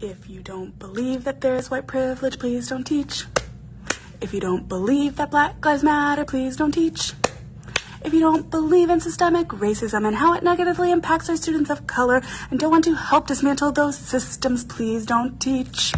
If you don't believe that there is white privilege, please don't teach. If you don't believe that Black Lives Matter, please don't teach. If you don't believe in systemic racism and how it negatively impacts our students of color and don't want to help dismantle those systems, please don't teach.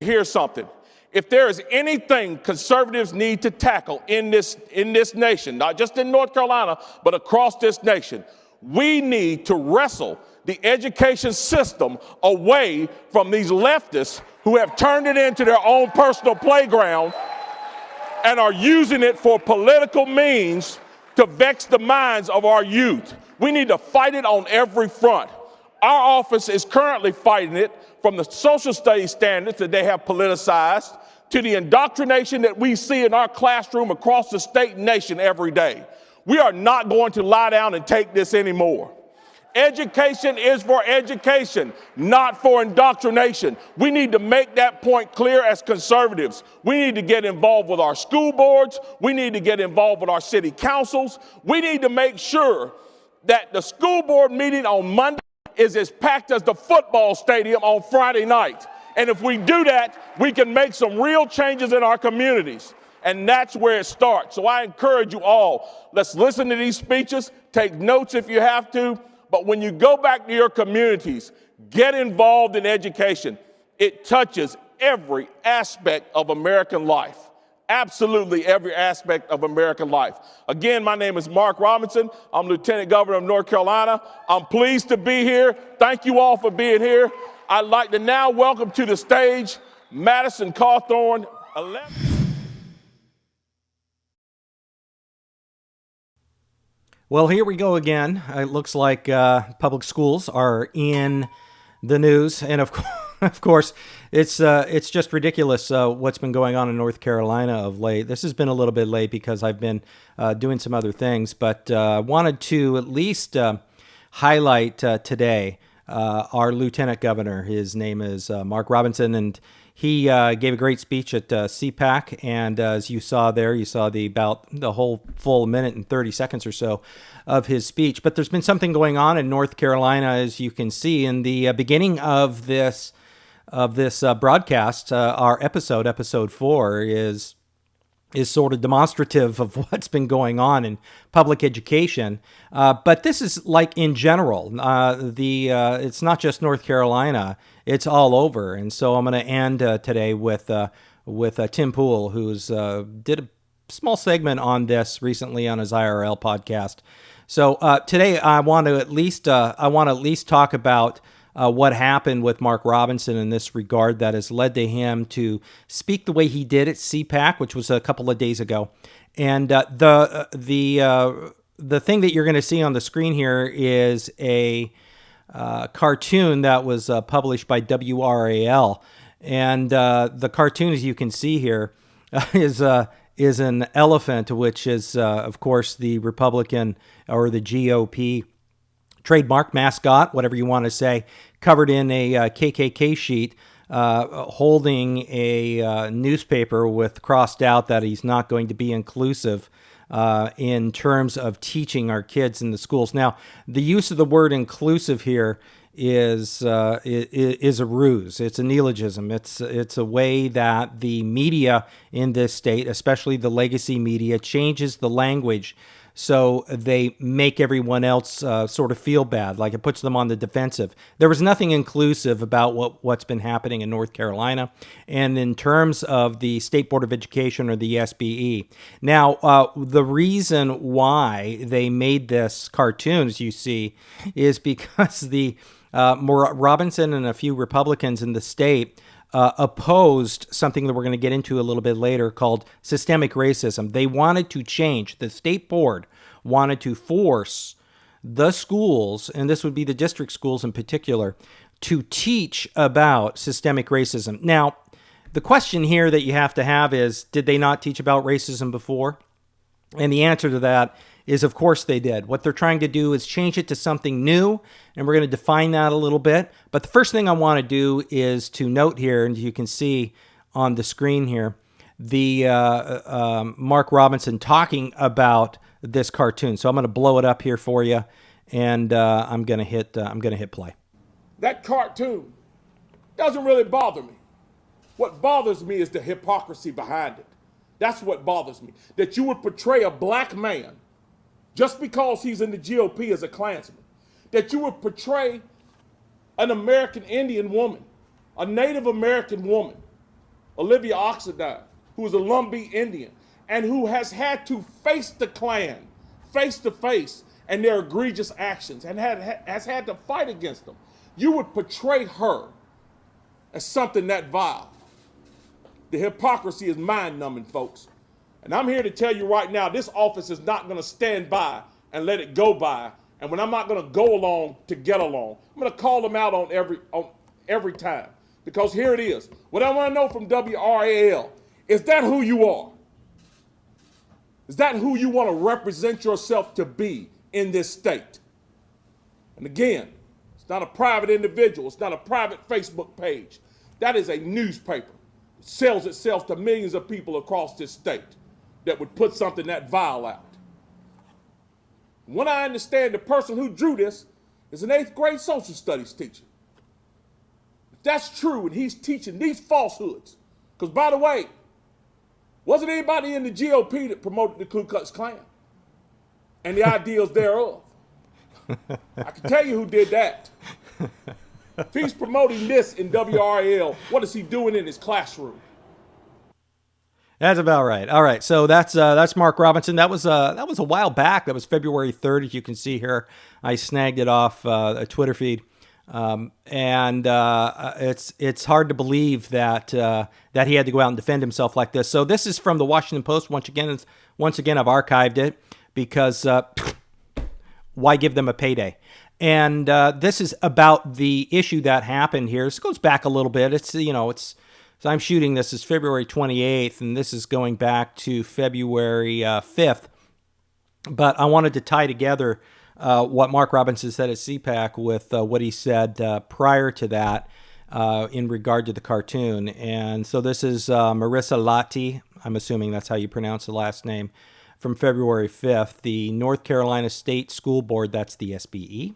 Here's something. If there is anything conservatives need to tackle in this nation, not just in North Carolina, but across this nation, we need to wrestle the education system away from these leftists who have turned it into their own personal playground and are using it for political means to vex the minds of our youth. We need to fight it on every front. Our office is currently fighting it from the social studies standards that they have politicized to the indoctrination that we see in our classroom across the state and nation every day. We are not going to lie down and take this anymore. Education is for education, not for indoctrination. We need to make that point clear as conservatives. We need to get involved with our school boards. We need to get involved with our city councils. We need to make sure that the school board meeting on Monday is as packed as the football stadium on Friday night. And if we do that, we can make some real changes in our communities. And that's where it starts. So I encourage you all, let's listen to these speeches, take notes if you have to, but when you go back to your communities, get involved in education. It touches every aspect of American life. Absolutely every aspect of American life. Again, my name is Mark Robinson. I'm Lieutenant Governor of North Carolina. I'm pleased to be here. Thank you all for being here. I'd like to now welcome to the stage Madison Cawthorn, 11. Well, here we go again. It looks like public schools are in the news, and of course, it's just ridiculous what's been going on in North Carolina of late. This has been a little bit late because I've been doing some other things, but wanted to at least highlight today our Lieutenant Governor. His name is Mark Robinson, and he gave a great speech at CPAC, and as you saw there, you saw about the whole full minute and 30 seconds or so of his speech. But there's been something going on in North Carolina, as you can see in the beginning of this broadcast. Our episode 4 is sort of demonstrative of what's been going on in public education. But this is like in general. It's not just North Carolina. It's all over. And so I'm going to end today with Tim Pool, who's did a small segment on this recently on his IRL podcast. So today I want to at least talk about what happened with Mark Robinson in this regard that has led to him to speak the way he did at CPAC, which was a couple of days ago. And the thing that you're going to see on the screen here is a cartoon that was published by WRAL. And the cartoon, as you can see here, is an elephant, which is, of course, the Republican or the GOP trademark mascot, whatever you want to say, covered in a KKK sheet, holding a newspaper with crossed out that he's not going to be inclusive in terms of teaching our kids in the schools. Now, the use of the word inclusive here is a ruse. It's a neologism. It's a way that the media in this state, especially the legacy media, changes the language so they make everyone else sort of feel bad, like it puts them on the defensive. There was nothing inclusive about what's been happening in North Carolina and in terms of the State Board of Education or the SBE. Now, the reason why they made this cartoon, as you see, is because the Robinson and a few Republicans in the state opposed something that we're going to get into a little bit later called systemic racism. They wanted to change. The state board wanted to force the schools, and this would be the district schools in particular, to teach about systemic racism. Now, the question here that you have to have is, did they not teach about racism before? And the answer to that is, of course they did. What they're trying to do is change it to something new, and we're going to define that a little bit. But the first thing I want to do is to note here, and you can see on the screen here, the Mark Robinson talking about this cartoon. So I'm going to blow it up here for you, and I'm going to hit play. that cartoon doesn't really bother me. What bothers me is the hypocrisy behind it. That's what bothers me. That you would portray a black man just because he's in the GOP as a Klansman. That you would portray an American Indian woman, a Native American woman, Olivia Oxendine, who is a Lumbee Indian, and who has had to face the Klan face to face and their egregious actions and has had to fight against them. You would portray her as something that vile. The hypocrisy is mind-numbing, folks. And I'm here to tell you right now, this office is not going to stand by and let it go by. And when I'm not going to go along to get along, I'm going to call them out on every time. Because here it is. What I want to know from WRAL, is that who you are? Is that who you want to represent yourself to be in this state? And again, it's not a private individual. It's not a private Facebook page. That is a newspaper. It sells itself to millions of people across this state that would put something that vile out. When I understand the person who drew this is an 8th grade social studies teacher. If that's true and he's teaching these falsehoods, because by the way, wasn't anybody in the GOP that promoted the Ku Klux Klan and the ideals thereof? I can tell you who did that. If he's promoting this in WRAL, what is he doing in his classroom? That's about right. All right, so that's Mark Robinson. That was a while back. That was February 3rd, as you can see here. I snagged it off a Twitter feed, and it's hard to believe that he had to go out and defend himself like this. So this is from the Washington Post. Once again, I've archived it because why give them a payday? And this is about the issue that happened here. This goes back a little bit. So I'm shooting this is February 28th, and this is going back to February 5th. But I wanted to tie together what Mark Robinson said at CPAC with what he said prior to that in regard to the cartoon. And so this is Marissa Lati, I'm assuming that's how you pronounce the last name, from February 5th. The North Carolina State School Board, that's the SBE,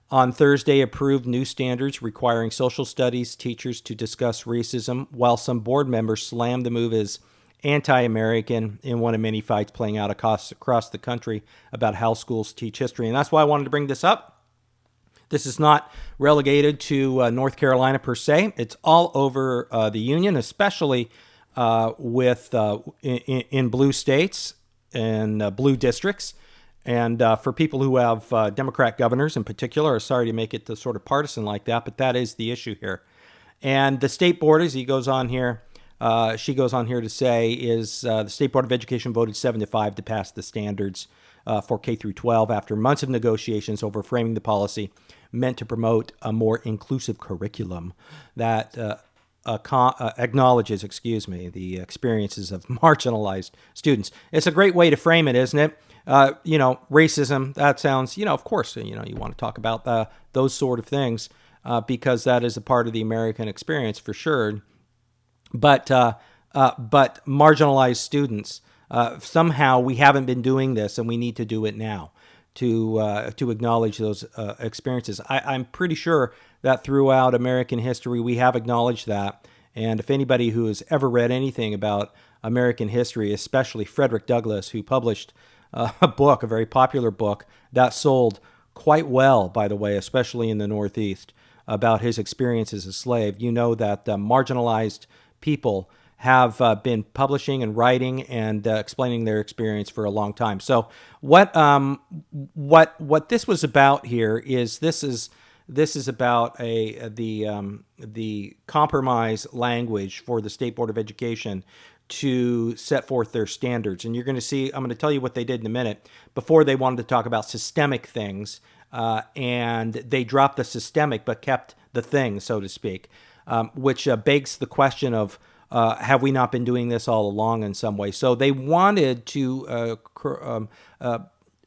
on Thursday approved new standards requiring social studies teachers to discuss racism, while some board members slammed the move as anti-American in one of many fights playing out across the country about how schools teach history. And that's why I wanted to bring this up. This is not relegated to North Carolina per se. It's all over the union, especially with in blue states and blue districts. And for people who have Democrat governors in particular, sorry to make it the sort of partisan like that, but that is the issue here. And the state board, as she goes on here to say, is the State Board of Education voted 7-5 to pass the standards for K through 12 after months of negotiations over framing the policy meant to promote a more inclusive curriculum that acknowledges, the experiences of marginalized students. It's a great way to frame it, isn't it? Racism, that sounds, of course, you want to talk about those sort of things because that is a part of the American experience for sure. But marginalized students, somehow we haven't been doing this, and we need to do it now to acknowledge those experiences. I'm pretty sure that throughout American history we have acknowledged that. And if anybody who has ever read anything about American history, especially Frederick Douglass, who published a book, a very popular book that sold quite well, by the way, especially in the Northeast, about his experience as a slave, you know that marginalized people have been publishing and writing and explaining their experience for a long time. So what this was about here is this is about the compromise language for the State Board of Education to set forth their standards. And you're going to see, I'm going to tell you what they did in a minute. Before, they wanted to talk about systemic things, and they dropped the systemic but kept the thing, so to speak, which begs the question of, have we not been doing this all along in some way? So they wanted to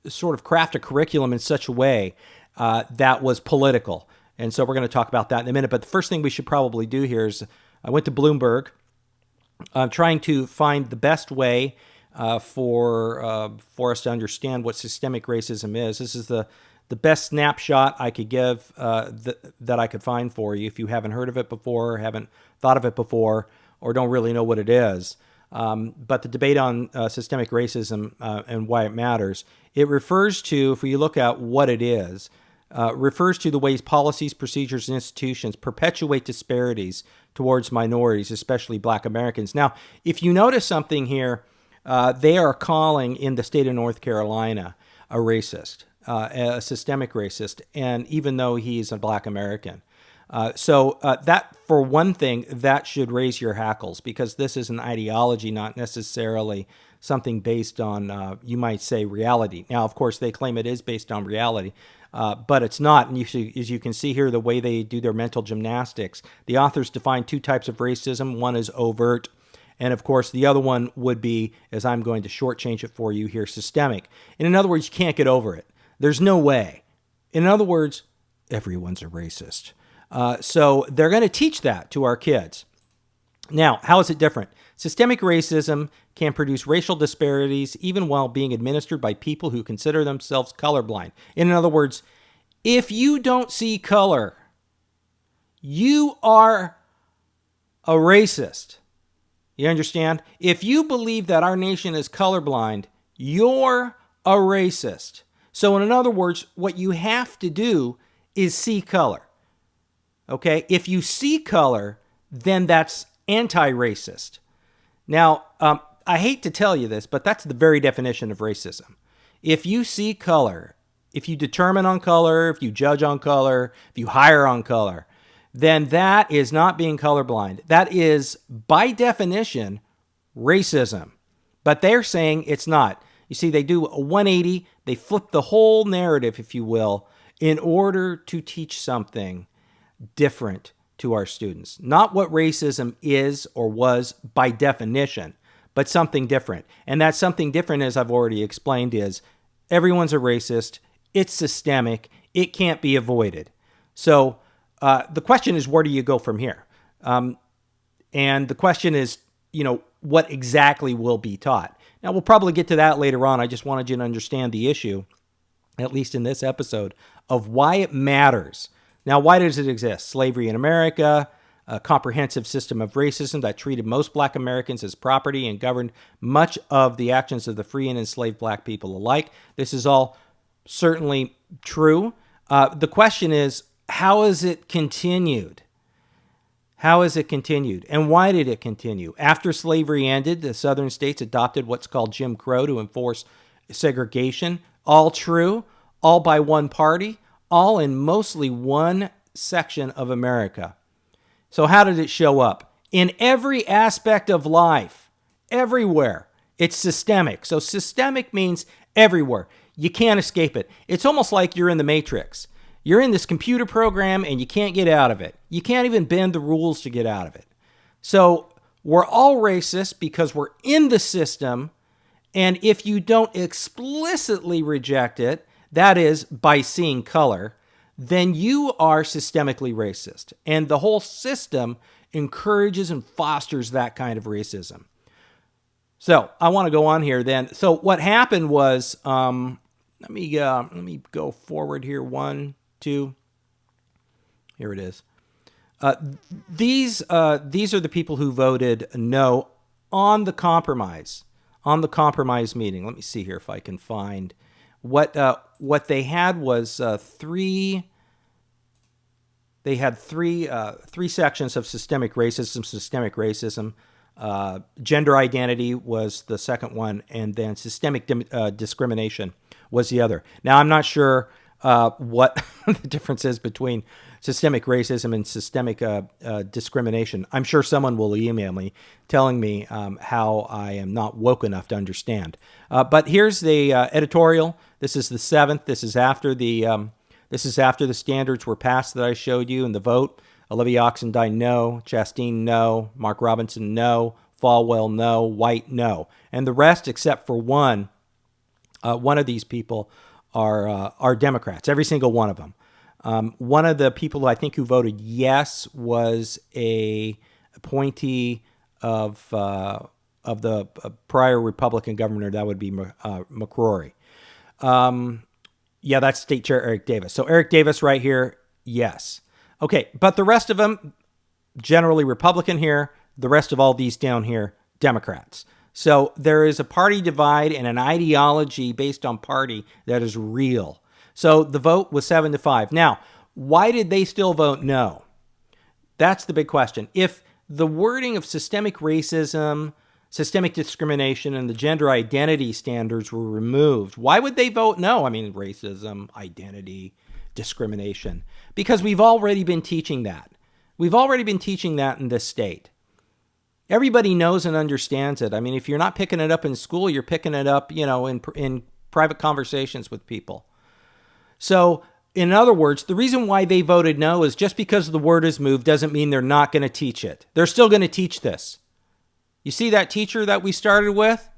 sort of craft a curriculum in such a way that was political. And so we're going to talk about that in a minute. But the first thing we should probably do here is, I went to Bloomberg, trying to find the best way for us to understand what systemic racism is. This is the the best snapshot I could give that I could find for you if you haven't heard of it before, haven't thought of it before, or don't really know what it is. But the debate on systemic racism and why it matters, it refers to, if we look at what it is, refers to the ways policies, procedures, and institutions perpetuate disparities towards minorities, especially Black Americans. Now, if you notice something here, they are calling in the state of North Carolina a racist, a systemic racist, and even though he's a Black American. So that, for one thing, that should raise your hackles, because this is an ideology, not necessarily something based on, you might say, reality. Now, of course, they claim it is based on reality, but it's not. And as you can see here, the way they do their mental gymnastics, the authors define two types of racism. One is overt, and of course, the other one would be, as I'm going to shortchange it for you here, systemic. And in other words, you can't get over it. There's no way. In other words, everyone's a racist. So they're going to teach that to our kids. Now, how is it different? Systemic racism can produce racial disparities even while being administered by people who consider themselves colorblind. In other words, if you don't see color, you are a racist. You understand? If you believe that our nation is colorblind, you're a racist. So in other words, what you have to do is see color. Okay? If you see color, then that's anti-racist. Now, I hate to tell you this, but that's the very definition of racism. If you see color, if you determine on color, if you judge on color, if you hire on color, then that is not being colorblind. That is, by definition, racism. But they're saying it's not. You see, they do a 180. They flip the whole narrative, if you will, in order to teach something different to our students. Not what racism is or was by definition, but something different. And that something different, as I've already explained, is everyone's a racist. It's systemic. It can't be avoided. So the question is, where do you go from here? And the question is, what exactly will be taught? Now, we'll probably get to that later on. I just wanted you to understand the issue, at least in this episode, of why it matters. Now, why does it exist? Slavery in America, a comprehensive system of racism that treated most Black Americans as property and governed much of the actions of the free and enslaved Black people alike. This is all certainly true. The question is, how has it continued? How has it continued? And why did it continue? After slavery ended, the southern states adopted what's called Jim Crow to enforce segregation. All true, all by one party, all in mostly one section of America. So how did it show up? In every aspect of life, everywhere. It's systemic. So systemic means everywhere. You can't escape it. It's almost like you're in the Matrix. You're in this computer program and you can't get out of it. You can't even bend the rules to get out of it. So we're all racist because we're in the system. And if you don't explicitly reject it, that is, by seeing color, then you are systemically racist. And the whole system encourages and fosters that kind of racism. So I want to go on here then. So what happened was, let me go forward here. 1, 2. Here it is. These are the people who voted no on the compromise meeting. Let me see here if I can find what they had was three sections of systemic racism. Gender identity was the second one, and then systemic discrimination was the other. Now, I'm not sure what the difference is between systemic racism and systemic discrimination. I'm sure someone will email me telling me how I am not woke enough to understand. But here's the editorial. This is the 7th. This is after the standards were passed that I showed you in the vote. Olivia Oxendine, no. Chastain, no. Mark Robinson, no. Falwell, no. White, no. And the rest, except for one of these people, are Democrats. Every single one of them. One of the people I think who voted yes was a appointee of the prior Republican governor. That would be McCrory. Yeah, that's State Chair Eric Davis. So Eric Davis right here, yes. Okay, but the rest of them, generally Republican here. The rest of all these down here, Democrats. So there is a party divide and an ideology based on party that is real. So the vote was 7-5. Now, why did they still vote no? That's the big question. If the wording of systemic racism, systemic discrimination, and the gender identity standards were removed, why would they vote no? I mean, racism, identity, discrimination. Because we've already been teaching that. We've already been teaching that in this state. Everybody knows and understands it. I mean, if you're not picking it up in school, you're picking it up, in private conversations with people. So, in other words, the reason why they voted no is just because the word is moved doesn't mean they're not going to teach it. They're still going to teach this. You see that teacher that we started with?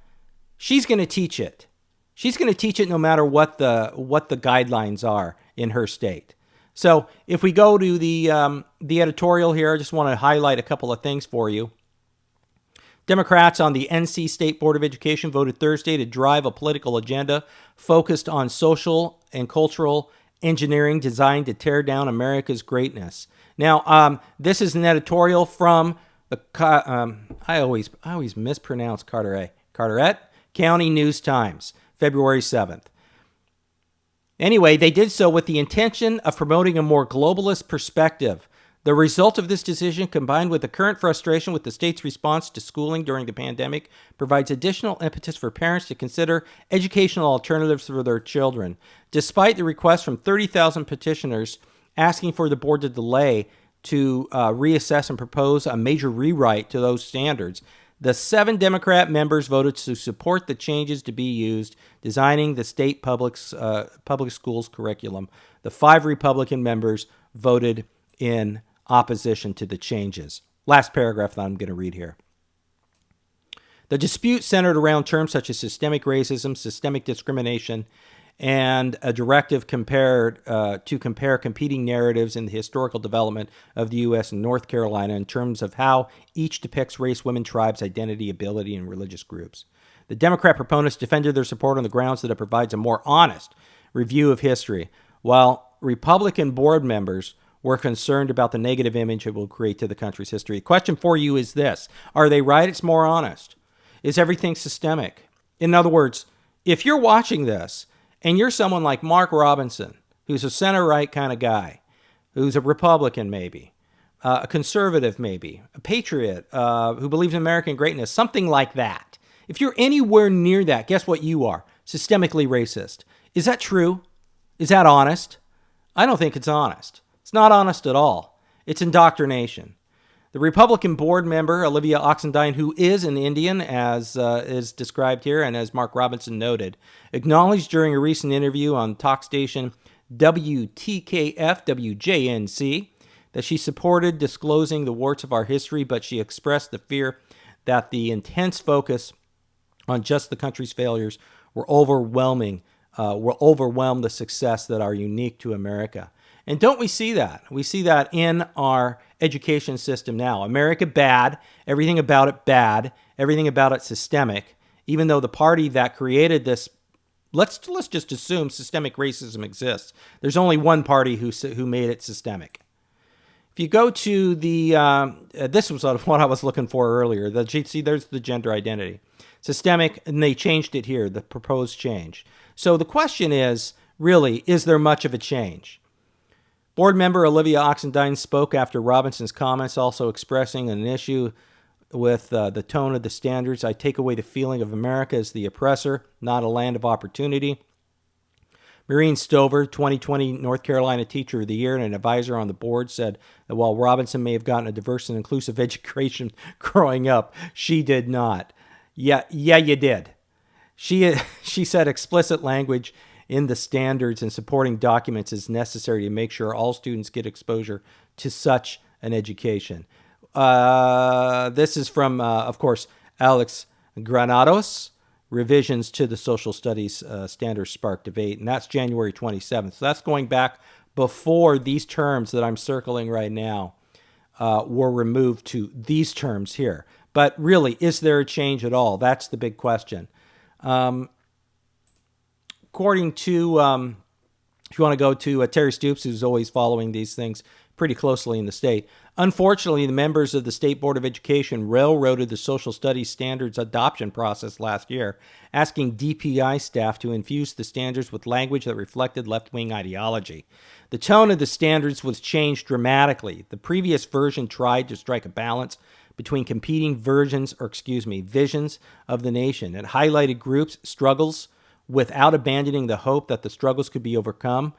She's going to teach it. She's going to teach it no matter what the guidelines are in her state. So if we go to the editorial here, I just want to highlight a couple of things for you. Democrats on the NC State Board of Education voted Thursday to drive a political agenda focused on social and cultural engineering designed to tear down America's greatness. Now, this is an editorial from the I always mispronounce Carteret County News-Times, February 7th. Anyway, they did so with the intention of promoting a more globalist perspective. The result of this decision, combined with the current frustration with the state's response to schooling during the pandemic, provides additional impetus for parents to consider educational alternatives for their children. Despite the request from 30,000 petitioners asking for the board to delay to reassess and propose a major rewrite to those standards, the 7 Democrat members voted to support the changes to be used, designing the state public schools curriculum. The 5 Republican members voted in opposition to the changes. Last paragraph that I'm going to read here. The dispute centered around terms such as systemic racism, systemic discrimination, and a directive to compare competing narratives in the historical development of the U.S. and North Carolina in terms of how each depicts race, women, tribes, identity, ability, and religious groups. The Democrat proponents defended their support on the grounds that it provides a more honest review of history, while Republican board members were concerned about the negative image it will create to the country's history. The question for you is this: are they right? It's more honest. Is everything systemic? In other words, if you're watching this and you're someone like Mark Robinson, who's a center-right kind of guy, who's a Republican maybe, a conservative maybe, a patriot who believes in American greatness, something like that. If you're anywhere near that, guess what you are? Systemically racist. Is that true? Is that honest? I don't think it's honest. It's not honest at all. It's indoctrination. The Republican board member, Olivia Oxendine, who is an Indian, as is described here, and as Mark Robinson noted, acknowledged during a recent interview on talk station WTKF-WJNC that she supported disclosing the warts of our history, but she expressed the fear that the intense focus on just the country's failures will overwhelm the success that are unique to America. And don't we see that? We see that in our education system now. America bad, everything about it bad, everything about it systemic, even though the party that created this, let's just assume systemic racism exists. There's only one party who made it systemic. If you go to the, this was what I was looking for earlier. See, there's the gender identity. Systemic, and they changed it here, the proposed change. So the question is, really, is there much of a change? Board member Olivia Oxendine spoke after Robinson's comments, also expressing an issue with the tone of the standards. I take away the feeling of America as the oppressor, not a land of opportunity. Maureen Stover, 2020 North Carolina Teacher of the Year and an advisor on the board, said that while Robinson may have gotten a diverse and inclusive education growing up, she did not. Yeah, you did. She said explicit language in the standards and supporting documents is necessary to make sure all students get exposure to such an education. This is from, of course, Alex Granados. Revisions to the social studies standards sparked debate, and that's January 27th. So that's going back before these terms that I'm circling right now were removed to these terms here. But really, is there a change at all? That's the big question. According to If you want to go to Terry Stoops, who's always following these things pretty closely in the state. Unfortunately, the members of the State Board of Education railroaded the social studies standards adoption process last year, asking DPI staff to infuse the standards with language that reflected left-wing ideology. The tone of the standards was changed dramatically. The previous version tried to strike a balance between competing visions of the nation. It highlighted groups' struggles without abandoning the hope that the struggles could be overcome,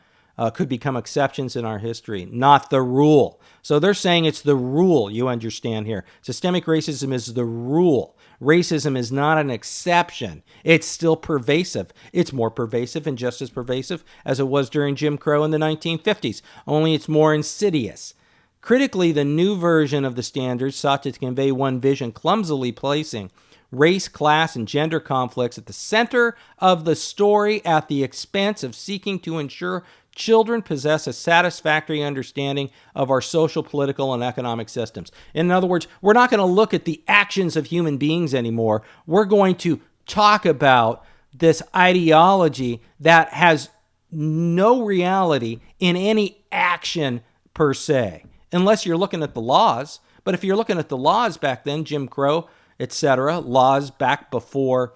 could become exceptions in our history, not the rule. So they're saying it's the rule, you understand here. Systemic racism is the rule. Racism is not an exception. It's still pervasive. It's more pervasive and just as pervasive as it was during Jim Crow in the 1950s, only it's more insidious. Critically, the new version of the standards sought to convey one vision, clumsily placing race, class, and gender conflicts at the center of the story at the expense of seeking to ensure children possess a satisfactory understanding of our social, political, and economic systems. In other words, we're not going to look at the actions of human beings anymore. We're going to talk about this ideology that has no reality in any action per se, unless you're looking at the laws. But if you're looking at the laws back then, Jim Crow, etc., laws back before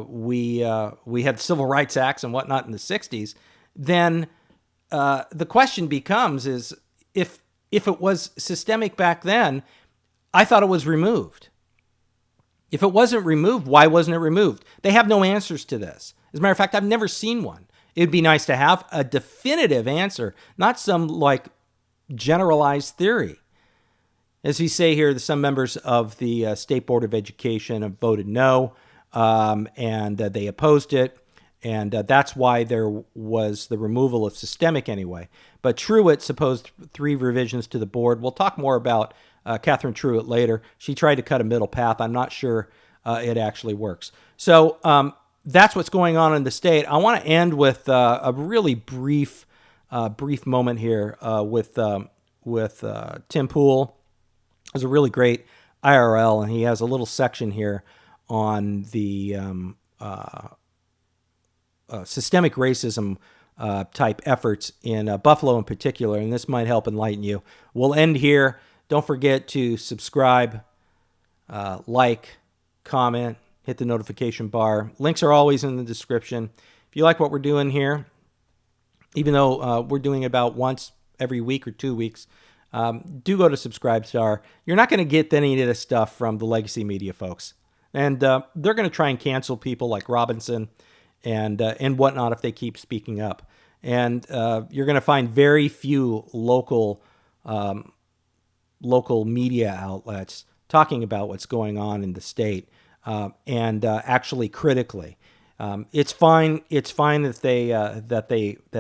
we had civil rights acts and whatnot in the 60s, then the question becomes is if it was systemic back then, I thought it was removed. If it wasn't removed, why wasn't it removed? They have no answers to this. As a matter of fact, I've never seen one. It'd be nice to have a definitive answer, not some like generalized theory. As we say here, some members of the State Board of Education have voted no, and they opposed it. And that's why there was the removal of systemic anyway. But Truitt supposed 3 revisions to the board. We'll talk more about Catherine Truitt later. She tried to cut a middle path. I'm not sure it actually works. So that's what's going on in the state. I want to end with a really brief moment here with Tim Pool. He's a really great IRL, and he has a little section here on the systemic racism type efforts in Buffalo in particular, and this might help enlighten you. We'll end here. Don't forget to subscribe, like, comment, hit the notification bar. Links are always in the description. If you like what we're doing here, even though we're doing it about once every week or 2 weeks, do go to Subscribestar. You're not going to get any of this stuff from the legacy media folks. And they're going to try and cancel people like Robinson and whatnot if they keep speaking up. And you're going to find very few local media outlets talking about what's going on in the state and actually critically. It's fine that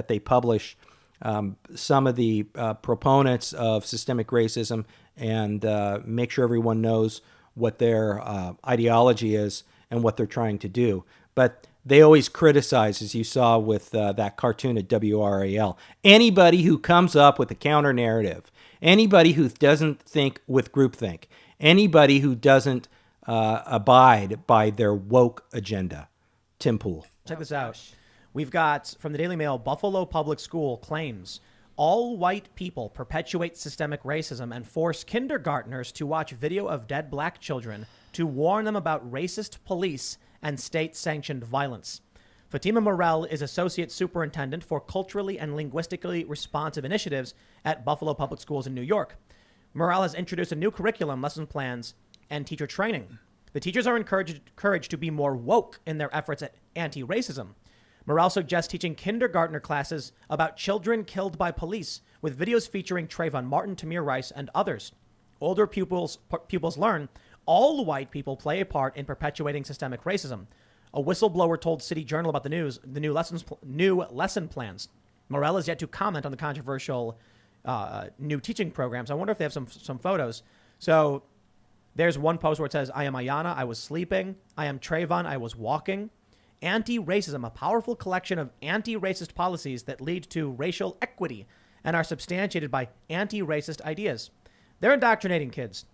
they publish some of the proponents of systemic racism and make sure everyone knows what their ideology is and what they're trying to do. But they always criticize, as you saw with that cartoon at WRAL, anybody who comes up with a counter narrative, anybody who doesn't think with groupthink, anybody who doesn't abide by their woke agenda. Tim Pool. Check this out. We've got, from the Daily Mail, Buffalo Public School claims all white people perpetuate systemic racism and force kindergartners to watch video of dead black children to warn them about racist police and state-sanctioned violence. Fatima Morell is Associate Superintendent for Culturally and Linguistically Responsive Initiatives at Buffalo Public Schools in New York. Morell has introduced a new curriculum, lesson plans, and teacher training. The teachers are encouraged to be more woke in their efforts at anti-racism. Morell suggests teaching kindergartner classes about children killed by police with videos featuring Trayvon Martin, Tamir Rice, and others. Older pupils learn all white people play a part in perpetuating systemic racism. A whistleblower told City Journal about the new lesson plans. Morell is yet to comment on the controversial new teaching programs. I wonder if they have some photos. So there's one post where it says, I am Ayana, I was sleeping. I am Trayvon, I was walking. Anti-racism, a powerful collection of anti-racist policies that lead to racial equity and are substantiated by anti-racist ideas. They're indoctrinating kids.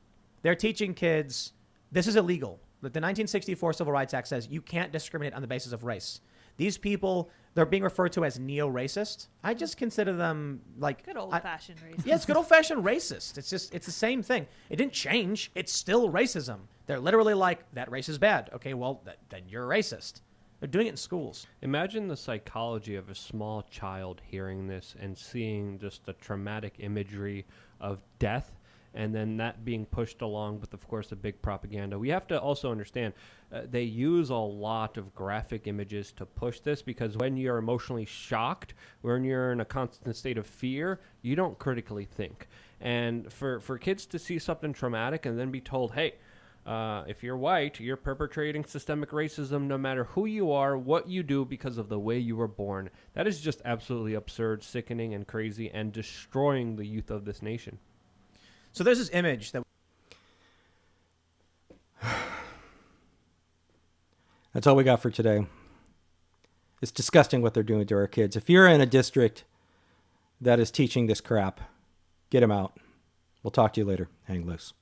They're teaching kids this is illegal. The 1964 Civil Rights Act says you can't discriminate on the basis of race. These people, they're being referred to as neo-racist. I just consider them like Good old-fashioned racist. Yeah, it's good old-fashioned racist. It's the same thing. It didn't change. It's still racism. They're literally like, that race is bad. Okay, well, then you're racist. They're doing it in schools. Imagine the psychology of a small child hearing this and seeing just the traumatic imagery of death, and then that being pushed along with, of course, the big propaganda. We have to also understand they use a lot of graphic images to push this, because when you're emotionally shocked, when you're in a constant state of fear, you don't critically think. And for kids to see something traumatic and then be told, hey, if you're white, you're perpetrating systemic racism no matter who you are, what you do, because of the way you were born. That is just absolutely absurd, sickening, and crazy, and destroying the youth of this nation. So there's this image that... That's all we got for today. It's disgusting what they're doing to our kids. If you're in a district that is teaching this crap, get them out. We'll talk to you later. Hang loose.